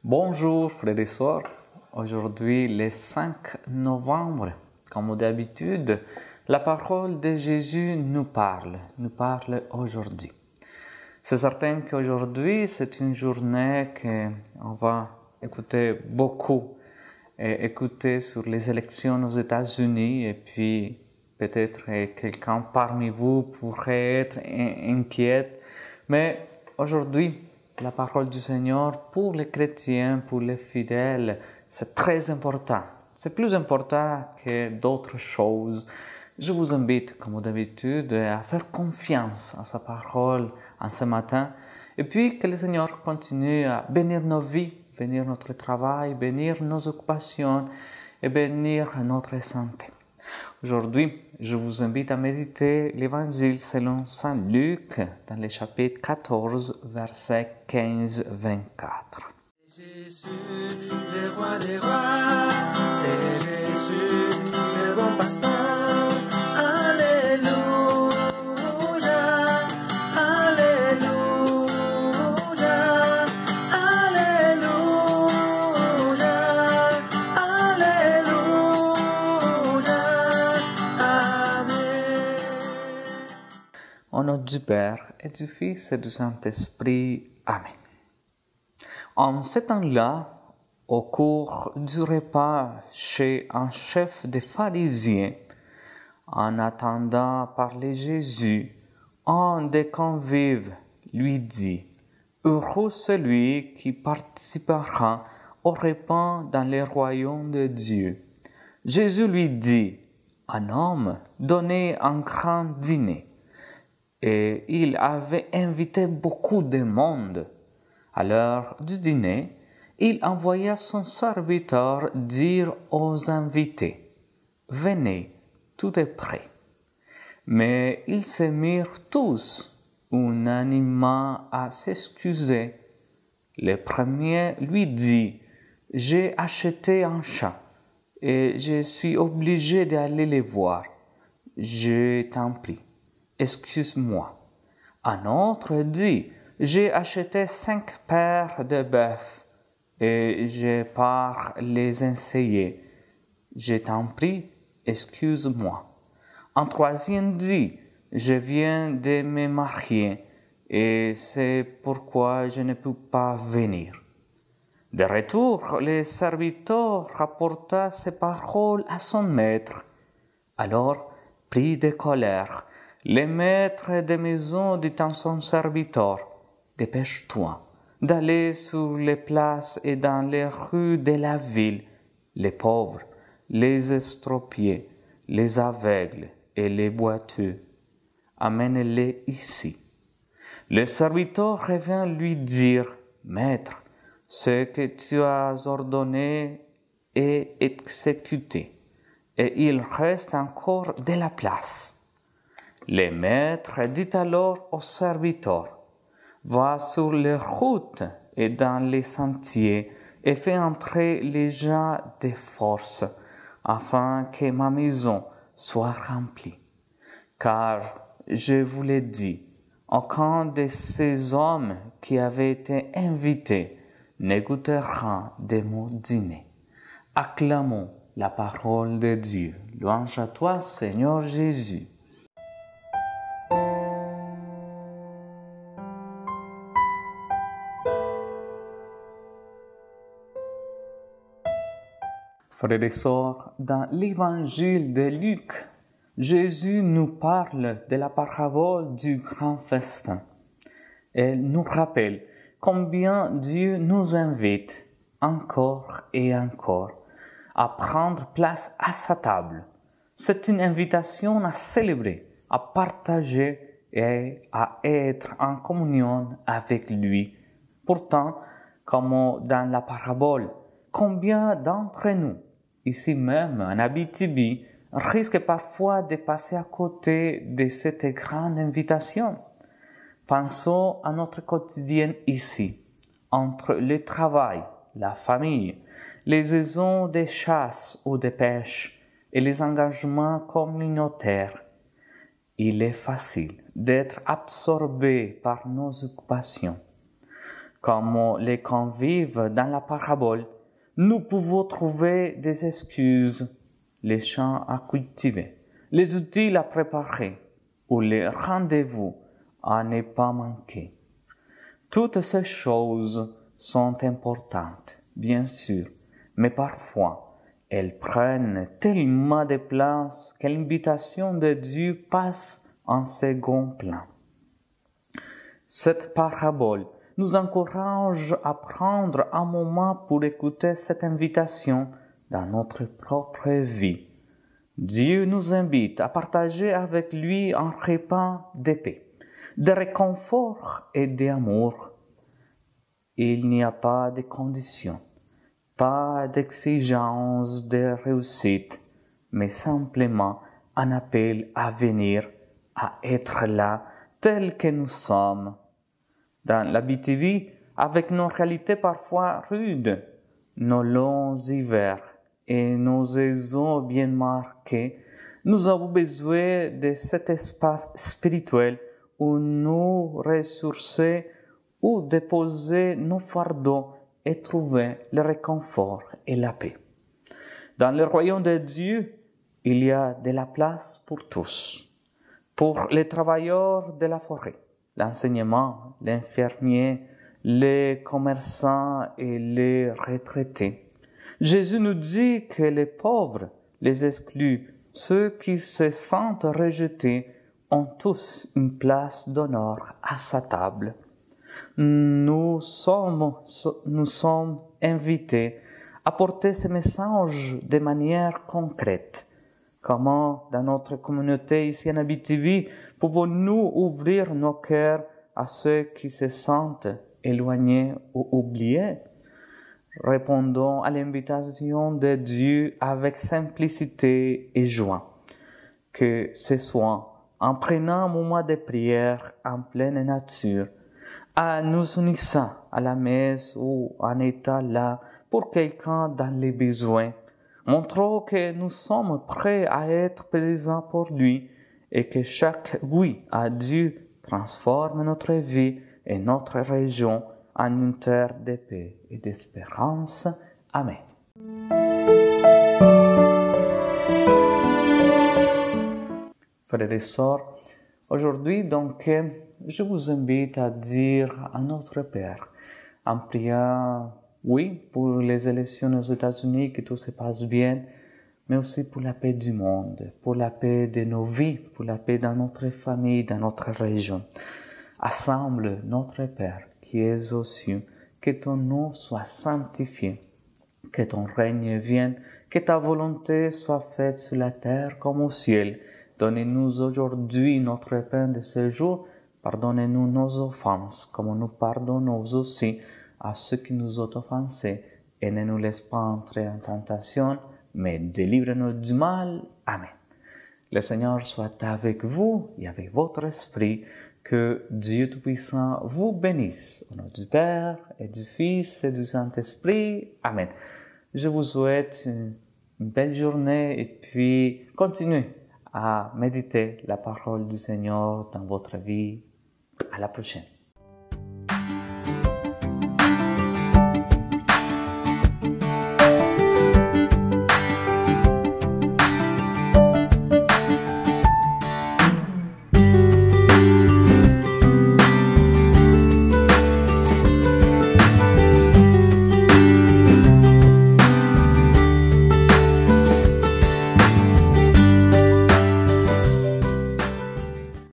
Bonjour frères et sœurs, aujourd'hui le 5 novembre, comme d'habitude, la parole de Jésus nous parle aujourd'hui. C'est certain qu'aujourd'hui c'est une journée qu'on va écouter beaucoup, écouter sur les élections aux États-Unis et puis peut-être quelqu'un parmi vous pourrait être inquiet, mais aujourd'hui, la parole du Seigneur pour les chrétiens, pour les fidèles, c'est très important. C'est plus important que d'autres choses. Je vous invite, comme d'habitude, à faire confiance à sa parole en ce matin. Et puis que le Seigneur continue à bénir nos vies, bénir notre travail, bénir nos occupations et bénir notre santé. Aujourd'hui, je vous invite à méditer l'Évangile selon Saint Luc dans le chapitre 14, versets 15-24. Jésus, le roi des rois, c'est Jésus, le bon pasteur. Alléluia, Alléluia, Alléluia, Alléluia, Amen. Au nom du Père et du Fils et du Saint-Esprit. Amen. En ce temps-là, au cours du repas chez un chef des pharisiens, en attendant parler Jésus, un des convives lui dit « Heureux celui qui participera au repas dans le royaume de Dieu. » Jésus lui dit « Un homme donnait un grand dîner, et il avait invité beaucoup de monde. À l'heure du dîner, il envoya son serviteur dire aux invités « Venez, tout est prêt. » Mais ils se mirent tous unanimement à s'excuser. Le premier lui dit « J'ai acheté un chat et je suis obligé d'aller le voir. Je t'en prie, excuse-moi. » Un autre dit « J'ai acheté 5 paires de bœufs et je pars les essayer. Je t'en prie, excuse-moi. » Un troisième dit « Je viens de me marier et c'est pourquoi je ne peux pas venir. » De retour, le serviteur rapporta ces paroles à son maître. Alors, pris de colère, le maître de maison dit à son serviteur « Dépêche-toi d'aller sur les places et dans les rues de la ville, les pauvres, les estropiés, les aveugles et les boiteux. Amène-les ici. » Le serviteur revint lui dire « Maître, ce que tu as ordonné est exécuté, et il reste encore de la place. » Le maître dit alors au serviteur « Va sur les routes et dans les sentiers et fais entrer les gens de force, afin que ma maison soit remplie. Car, je vous l'ai dit, aucun de ces hommes qui avaient été invités ne goûtera de mon dîner. » Acclamons la parole de Dieu. Louange à toi, Seigneur Jésus. Frères et sœurs, dans l'évangile de Luc, Jésus nous parle de la parabole du grand festin. Elle nous rappelle combien Dieu nous invite encore et encore à prendre place à sa table. C'est une invitation à célébrer, à partager et à être en communion avec lui. Pourtant, comme dans la parabole, combien d'entre nous, ici même en Abitibi, risquent parfois de passer à côté de cette grande invitation? Pensons à notre quotidien ici, entre le travail, la famille, les saisons de chasse ou de pêche et les engagements communautaires. Il est facile d'être absorbé par nos occupations. Comme les convives dans la parabole, nous pouvons trouver des excuses, les champs à cultiver, les outils à préparer ou les rendez-vous à ne pas manquer. Toutes ces choses sont importantes, bien sûr, mais parfois elles prennent tellement de place que l'invitation de Dieu passe en second plan. Cette parabole nous encourage à prendre un moment pour écouter cette invitation dans notre propre vie. Dieu nous invite à partager avec lui un repas de paix, de réconfort et d'amour. Il n'y a pas de conditions, pas d'exigence de réussite, mais simplement un appel à venir, à être là tel que nous sommes. Dans la BTV, avec nos réalités parfois rudes, nos longs hivers et nos saisons bien marquées, nous avons besoin de cet espace spirituel où nous ressourcer, où déposer nos fardeaux et trouver le réconfort et la paix. Dans le royaume de Dieu, il y a de la place pour tous, pour les travailleurs de la forêt, l'enseignement, l'infirmier, les commerçants et les retraités. Jésus nous dit que les pauvres, les exclus, ceux qui se sentent rejetés, ont tous une place d'honneur à sa table. Nous sommes invités à porter ce message de manière concrète. Comment, dans notre communauté ici en Abitibi, pouvons-nous ouvrir nos cœurs à ceux qui se sentent éloignés ou oubliés? Répondons à l'invitation de Dieu avec simplicité et joie. Que ce soit en prenant un moment de prière en pleine nature, en nous unissant à la messe ou en étant là pour quelqu'un dans les besoins, montrons que nous sommes prêts à être présents pour lui et que chaque oui à Dieu transforme notre vie et notre région en une terre de paix et d'espérance. Amen. Frères et sœurs, aujourd'hui donc, je vous invite à dire à notre Père, en priant, oui, pour les élections aux États-Unis, que tout se passe bien, mais aussi pour la paix du monde, pour la paix de nos vies, pour la paix dans notre famille, dans notre région. Assemble notre Père qui es aux cieux, que ton nom soit sanctifié, que ton règne vienne, que ta volonté soit faite sur la terre comme au ciel. Donnez-nous aujourd'hui notre pain de ce jour. Pardonnez-nous nos offenses, comme nous pardonnons aussi à ceux qui nous ont offensés. Et ne nous laisse pas entrer en tentation, mais délivre-nous du mal. Amen. Le Seigneur soit avec vous et avec votre esprit. Que Dieu Tout-Puissant vous bénisse. Au nom du Père et du Fils et du Saint-Esprit. Amen. Je vous souhaite une belle journée et puis continuez à méditer la parole du Seigneur dans votre vie. À la prochaine.